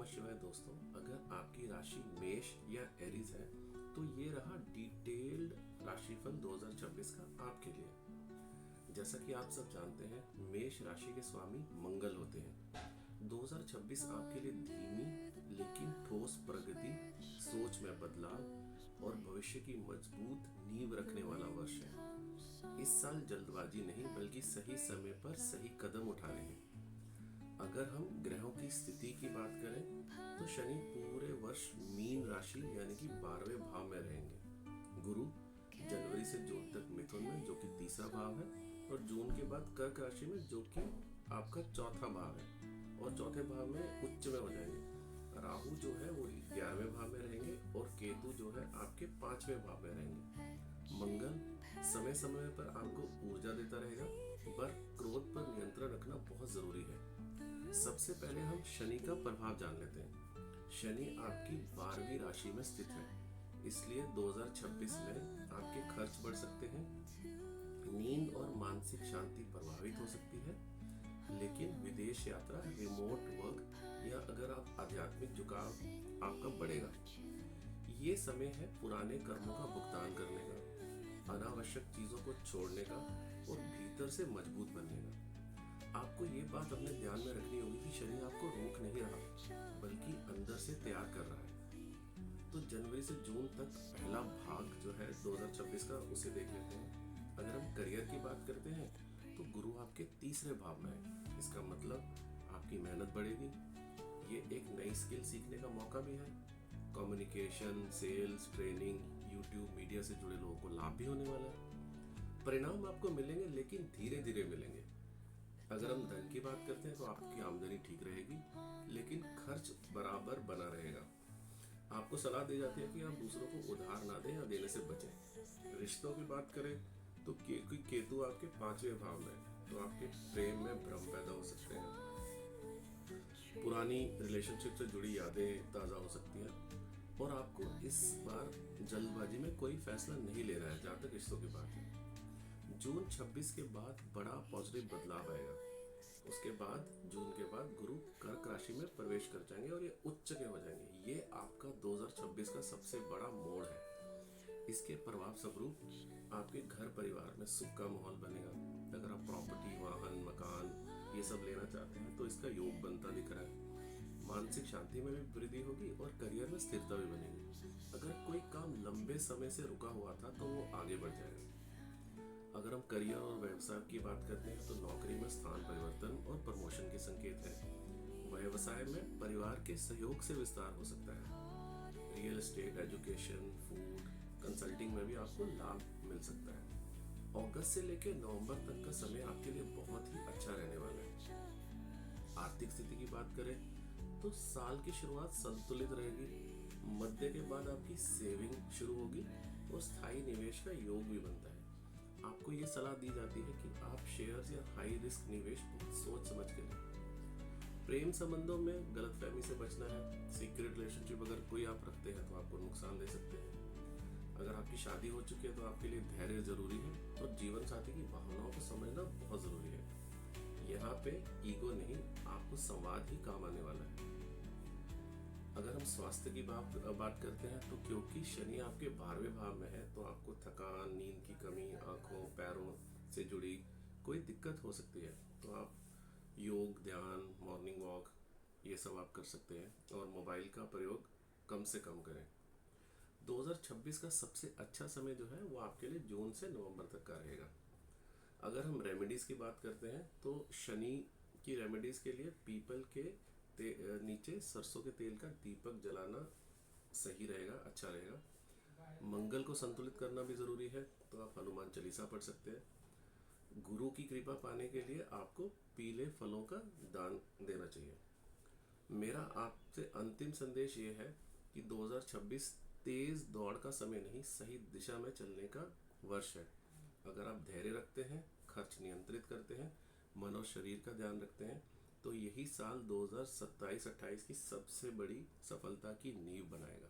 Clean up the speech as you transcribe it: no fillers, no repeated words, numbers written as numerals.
नमः शिवाय दोस्तों। अगर आपकी राशि मेष या एरीज है तो ये रहा डिटेल्ड राशिफल 2026 का आपके लिए। जैसा कि आप सब जानते हैं, मेष राशि के स्वामी मंगल होते हैं। 2026 आपके लिए धीमी लेकिन ठोस प्रगति, सोच में बदलाव और भविष्य की मजबूत नींव रखने वाला वर्ष है। इस साल जल्दबाजी नहीं बल्कि सही समय पर सही कदम उठाने हैं। अगर हम ग्रहों की स्थिति की बात करें तो शनि पूरे वर्ष मीन राशि यानी कि 12वें भाव में रहेंगे। गुरु जनवरी से जून तक मिथुन में जो कि तीसरा भाव है, और जून के बाद कर्क राशि में जो कि आपका चौथा भाव है, और चौथे भाव में उच्च में हो जाएंगे। राहु जो है वो 11वें भाव में रहेंगे और केतु जो है आपके 5वें भाव में रहेंगे। मंगल समय समय पर आपको ऊर्जा देता रहेगा, पर क्रोध पर नियंत्रण रखना बहुत जरूरी है। सबसे पहले हम शनि का प्रभाव जान लेते हैं। शनि आपकी 12वीं राशि में स्थित है, इसलिए 2026 में आपके खर्च बढ़ सकते हैं, नींद और मानसिक शांति प्रभावित हो सकती है। लेकिन विदेश यात्रा, रिमोट वर्क या अगर आप आध्यात्मिक झुकाव आपका बढ़ेगा। ये समय है पुराने कर्मों का भुगतान करने का, अनावश्यक चीजों को छोड़ने का और भीतर से मजबूत बनने का। आपको ये बात अपने ध्यान में रखनी होगी कि शनि आपको रोक नहीं रहा बल्कि अंदर से तैयार कर रहा है। तो जनवरी से जून तक पहला भाग जो है 2026 का, उसे देख लेते हैं। अगर हम करियर की बात करते हैं तो गुरु आपके तीसरे भाव में है। इसका मतलब आपकी मेहनत बढ़ेगी। ये एक नई स्किल सीखने का मौका भी है। Communication, sales, training, YouTube, media से जुड़े लोगों को लाभ भी होने वाला है। परिणाम आपको मिलेंगे लेकिन धीरे धीरे मिलेंगे। अगर हम धन की बात करते हैं तो आपकी आमदनी ठीक रहेगी लेकिन खर्च बराबर बना रहेगा। आपको सलाह दी जाती है कि आप दूसरों को उधार ना दें या देने से बचें। रिश्तों की बात करें तो केतु आपके 5वें भाव में है, तो आपके प्रेम में भ्रम पैदा हो सकते हैं। पुरानी रिलेशनशिप से जुड़ी यादें ताज़ा हो सकती हैं और आपको इस बार जल्दबाजी में कोई फैसला नहीं लेना है जहाँ तक रिश्तों की बात है। जून 26 के बाद बड़ा पॉजिटिव बदलाव आएगा। उसके बाद जून के बाद गुरु कर्क राशि में प्रवेश कर जाएंगे और ये उच्च के हो जाएंगे। ये आपका 2026 का सबसे बड़ा मोड़ है। इसके प्रभाव स्वरूप आपके घर परिवार में सुख का माहौल बनेगा। अगर आप प्रॉपर्टी, वाहन, मकान ये सब लेना चाहते हैं तो इसका योग बनता दिख रहा है। मानसिक शांति में भी वृद्धि होगी और करियर में स्थिरता भी बनेगी। अगर कोई काम लंबे समय से रुका हुआ था तो वो आगे बढ़ जाएगा। अगर हम करियर और व्यवसाय की बात करते हैं तो नौकरी में स्थान परिवर्तन और प्रमोशन के संकेत है। व्यवसाय में परिवार के सहयोग से विस्तार हो सकता है। Real estate, education, food, consulting में भी आपको लाभ मिल सकता है। अगस्त से लेकर नवंबर तक का समय आपके लिए बहुत ही अच्छा रहने वाला है। आर्थिक स्थिति की बात करें तो साल की शुरुआत संतुलित रहेगी। मध्य के बाद आपकी सेविंग शुरू होगी और स्थायी निवेश का योग भी बनता है। आपको ये सलाह दी जाती है कि आप शेयर्स या हाई रिस्क निवेश बहुत सोच समझ के लें। प्रेम संबंधों में गलतफहमी से बचना है। सीक्रेट रिलेशनशिप अगर कोई आप रखते हैं तो आपको नुकसान दे सकते हैं। अगर आपकी शादी हो चुकी है तो आपके लिए धैर्य जरूरी है और जीवन साथी की भावनाओं को समझना बहुत जरूरी है। यहाँ पे ईगो नहीं, आपको संवाद ही काम आने वाला है। अगर हम स्वास्थ्य की बात करते हैं तो क्योंकि शनि आपके 12वें भाव में है तो आपको थकान, नींद की कमी, आंखों पैरों से जुड़ी कोई दिक्कत हो सकती है। तो आप योग, ध्यान, मॉर्निंग वॉक ये सब आप कर सकते हैं और मोबाइल का प्रयोग कम से कम करें। 2026 का सबसे अच्छा समय जो है वो आपके लिए जून से नवंबर तक का रहेगा। अगर हम रेमेडीज की बात करते हैं तो शनि की रेमेडीज के लिए पीपल के नीचे सरसों के तेल का दीपक जलाना सही रहेगा, अच्छा रहेगा। मंगल को संतुलित करना भी जरूरी है, तो आप हनुमान चालीसा पढ़ सकते हैं। गुरु की कृपा पाने के लिए आपको पीले फलों का दान देना चाहिए। मेरा आपसे अंतिम संदेश ये है कि 2026 तेज दौड़ का समय नहीं, सही दिशा में चलने का वर्ष है। अगर आप धैर्य रखते हैं, खर्च नियंत्रित करते हैं, मन और शरीर का ध्यान रखते हैं तो यही साल 2027-28 की सबसे बड़ी सफलता की नींव बनाएगा।